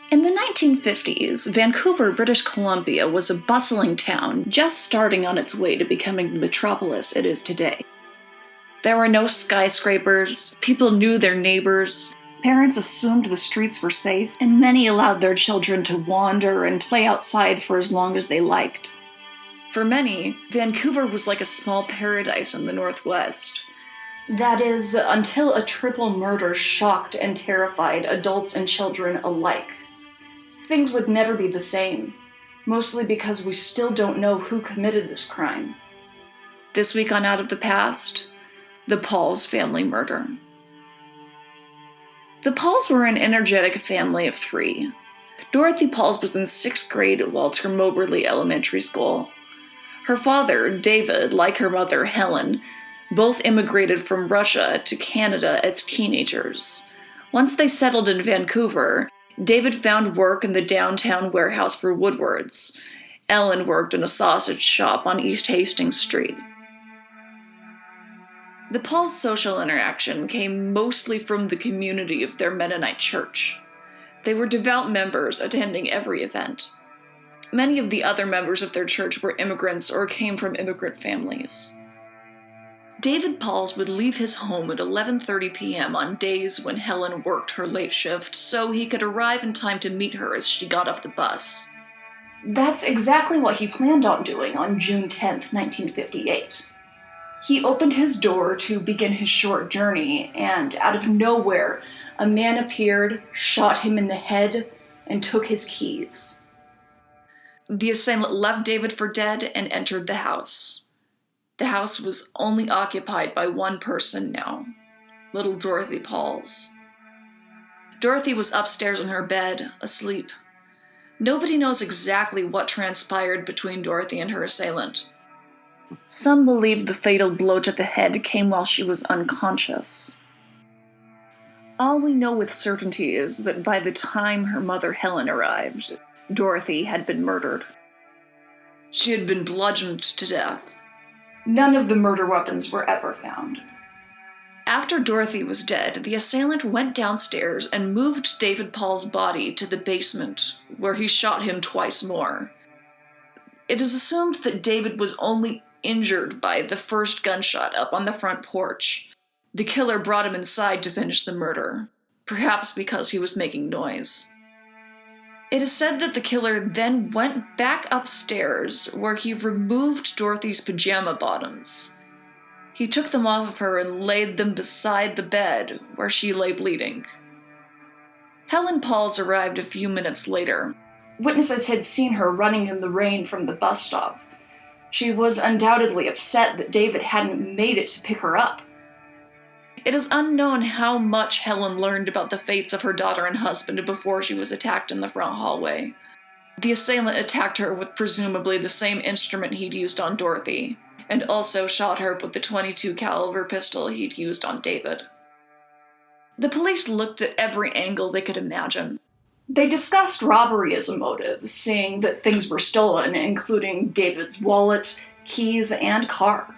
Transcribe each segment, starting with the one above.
In the 1950s, Vancouver, British Columbia was a bustling town just starting on its way to becoming the metropolis it is today. There were no skyscrapers, people knew their neighbors, parents assumed the streets were safe, and many allowed their children to wander and play outside for as long as they liked. For many, Vancouver was like a small paradise in the Northwest. That is, until a triple murder shocked and terrified adults and children alike. Things would never be the same, mostly because we still don't know who committed this crime. This week on Out of the Past, the Pauls family murder. The Pauls were an energetic family of 3. Dorothy Pauls was in 6th grade at Walter Moberly Elementary School. Her father, David, like her mother, Helen, both immigrated from Russia to Canada as teenagers. Once they settled in Vancouver, David found work in the downtown warehouse for Woodwards. Ellen worked in a sausage shop on East Hastings Street. The Pauls' social interaction came mostly from the community of their Mennonite church. They were devout members attending every event. Many of the other members of their church were immigrants or came from immigrant families. David Pauls would leave his home at 11:30 p.m. on days when Helen worked her late shift so he could arrive in time to meet her as she got off the bus. That's exactly what he planned on doing on June 10th, 1958. He opened his door to begin his short journey, and out of nowhere, a man appeared, shot him in the head, and took his keys. The assailant left David for dead and entered the house. The house was only occupied by one person now, little Dorothy Pauls. Dorothy was upstairs in her bed, asleep. Nobody knows exactly what transpired between Dorothy and her assailant. Some believe the fatal blow to the head came while she was unconscious. All we know with certainty is that by the time her mother Helen arrived, Dorothy had been murdered. She had been bludgeoned to death. None of the murder weapons were ever found. After Dorothy was dead, the assailant went downstairs and moved David Paul's body to the basement, where he shot him twice more. It is assumed that David was only injured by the first gunshot up on the front porch. The killer brought him inside to finish the murder, perhaps because he was making noise. It is said that the killer then went back upstairs, where he removed Dorothy's pajama bottoms. He took them off of her and laid them beside the bed, where she lay bleeding. Helen Pauls arrived a few minutes later. Witnesses had seen her running in the rain from the bus stop. She was undoubtedly upset that David hadn't made it to pick her up. It is unknown how much Helen learned about the fates of her daughter and husband before she was attacked in the front hallway. The assailant attacked her with presumably the same instrument he'd used on Dorothy, and also shot her with the .22 caliber pistol he'd used on David. The police looked at every angle they could imagine. They discussed robbery as a motive, seeing that things were stolen, including David's wallet, keys, and car.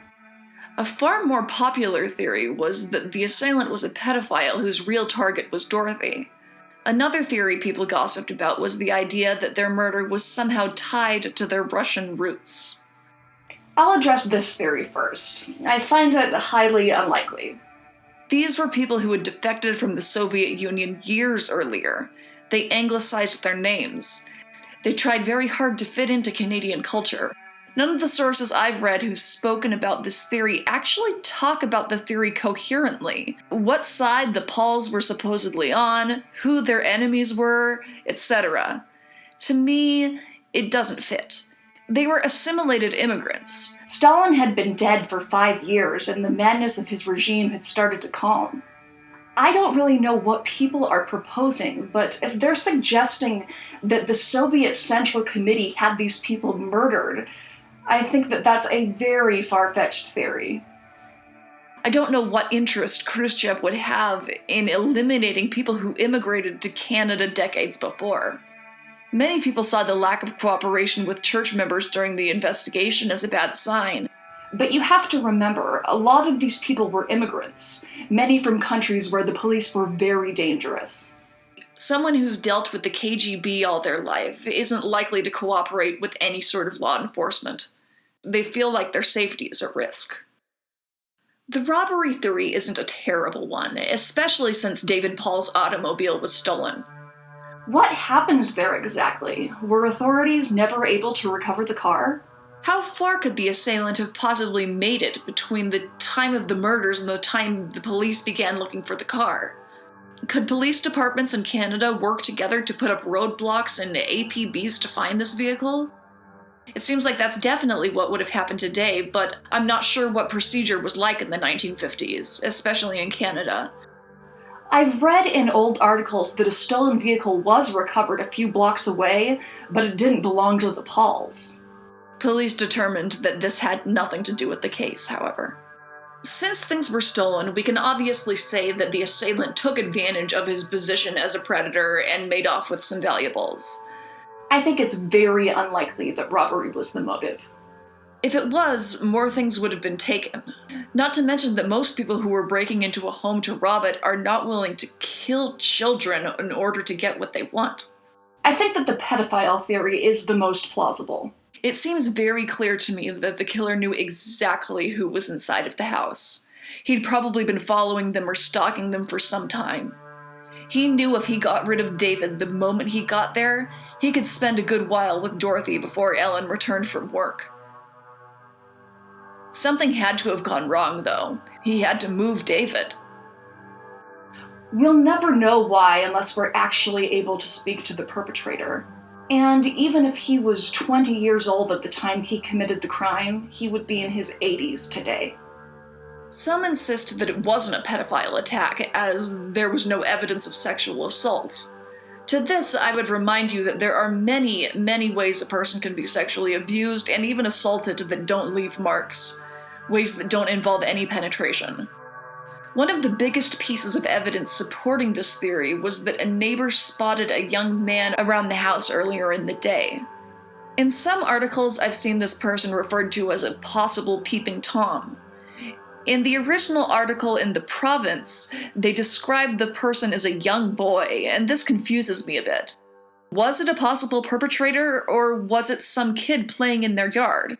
A far more popular theory was that the assailant was a pedophile whose real target was Dorothy. Another theory people gossiped about was the idea that their murder was somehow tied to their Russian roots. I'll address this theory first. I find it highly unlikely. These were people who had defected from the Soviet Union years earlier. They anglicized their names. They tried very hard to fit into Canadian culture. None of the sources I've read who've spoken about this theory actually talk about the theory coherently. What side the Pauls were supposedly on, who their enemies were, etc. To me, it doesn't fit. They were assimilated immigrants. Stalin had been dead for 5 years, and the madness of his regime had started to calm. I don't really know what people are proposing, but if they're suggesting that the Soviet Central Committee had these people murdered, I think that that's a very far-fetched theory. I don't know what interest Khrushchev would have in eliminating people who immigrated to Canada decades before. Many people saw the lack of cooperation with church members during the investigation as a bad sign. But you have to remember, a lot of these people were immigrants, many from countries where the police were very dangerous. Someone who's dealt with the KGB all their life isn't likely to cooperate with any sort of law enforcement. They feel like their safety is at risk. The robbery theory isn't a terrible one, especially since David Paul's automobile was stolen. What happened there exactly? Were authorities never able to recover the car? How far could the assailant have possibly made it between the time of the murders and the time the police began looking for the car? Could police departments in Canada work together to put up roadblocks and APBs to find this vehicle? It seems like that's definitely what would have happened today, but I'm not sure what procedure was like in the 1950s, especially in Canada. I've read in old articles that a stolen vehicle was recovered a few blocks away, but it didn't belong to the Pauls. Police determined that this had nothing to do with the case, however. Since things were stolen, we can obviously say that the assailant took advantage of his position as a predator and made off with some valuables. I think it's very unlikely that robbery was the motive. If it was, more things would have been taken. Not to mention that most people who were breaking into a home to rob it are not willing to kill children in order to get what they want. I think that the pedophile theory is the most plausible. It seems very clear to me that the killer knew exactly who was inside of the house. He'd probably been following them or stalking them for some time. He knew if he got rid of David the moment he got there, he could spend a good while with Dorothy before Ellen returned from work. Something had to have gone wrong, though. He had to move David. We'll never know why unless we're actually able to speak to the perpetrator. And even if he was 20 years old at the time he committed the crime, he would be in his 80s today. Some insist that it wasn't a pedophile attack, as there was no evidence of sexual assault. To this, I would remind you that there are many, many ways a person can be sexually abused and even assaulted that don't leave marks, ways that don't involve any penetration. One of the biggest pieces of evidence supporting this theory was that a neighbor spotted a young man around the house earlier in the day. In some articles, I've seen this person referred to as a possible peeping Tom. In the original article in The Province, they described the person as a young boy, and this confuses me a bit. Was it a possible perpetrator, or was it some kid playing in their yard?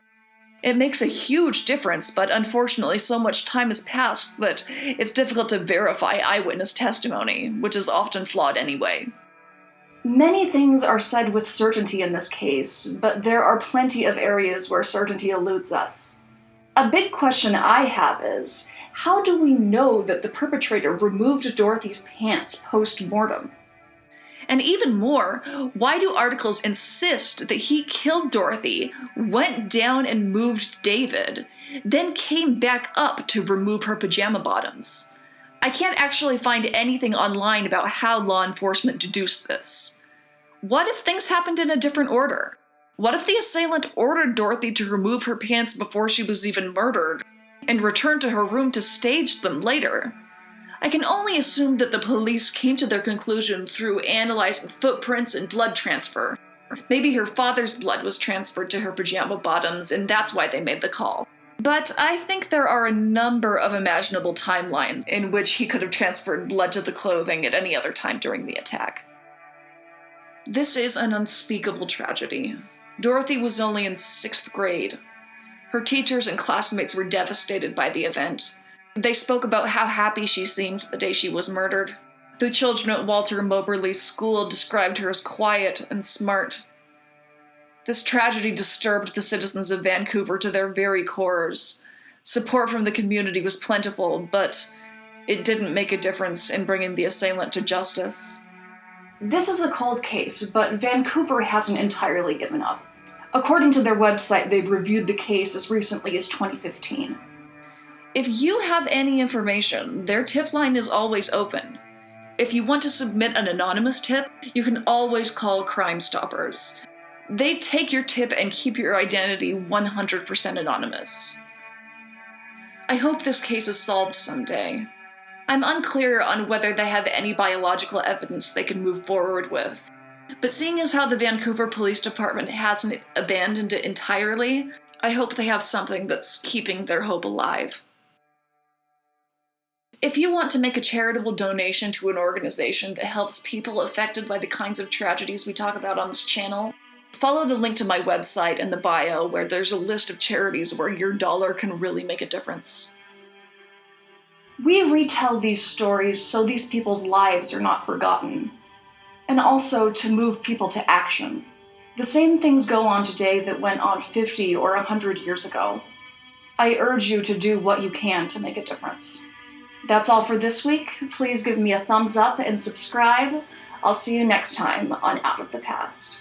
It makes a huge difference, but unfortunately so much time has passed that it's difficult to verify eyewitness testimony, which is often flawed anyway. Many things are said with certainty in this case, but there are plenty of areas where certainty eludes us. A big question I have is, how do we know that the perpetrator removed Dorothy's pants post-mortem? And even more, why do articles insist that he killed Dorothy, went down and moved David, then came back up to remove her pajama bottoms? I can't actually find anything online about how law enforcement deduced this. What if things happened in a different order? What if the assailant ordered Dorothy to remove her pants before she was even murdered, and returned to her room to stage them later? I can only assume that the police came to their conclusion through analyzing footprints and blood transfer. Maybe her father's blood was transferred to her pajama bottoms, and that's why they made the call. But I think there are a number of imaginable timelines in which he could have transferred blood to the clothing at any other time during the attack. This is an unspeakable tragedy. Dorothy was only in 6th grade. Her teachers and classmates were devastated by the event. They spoke about how happy she seemed the day she was murdered. The children at Walter Moberly's school described her as quiet and smart. This tragedy disturbed the citizens of Vancouver to their very cores. Support from the community was plentiful, but it didn't make a difference in bringing the assailant to justice. This is a cold case, but Vancouver hasn't entirely given up. According to their website, they've reviewed the case as recently as 2015. If you have any information, their tip line is always open. If you want to submit an anonymous tip, you can always call Crime Stoppers. They take your tip and keep your identity 100% anonymous. I hope this case is solved someday. I'm unclear on whether they have any biological evidence they can move forward with. But seeing as how the Vancouver Police Department hasn't abandoned it entirely, I hope they have something that's keeping their hope alive. If you want to make a charitable donation to an organization that helps people affected by the kinds of tragedies we talk about on this channel, follow the link to my website in the bio where there's a list of charities where your dollar can really make a difference. We retell these stories so these people's lives are not forgotten, and also to move people to action. The same things go on today that went on 50 or 100 years ago. I urge you to do what you can to make a difference. That's all for this week. Please give me a thumbs up and subscribe. I'll see you next time on Out of the Past.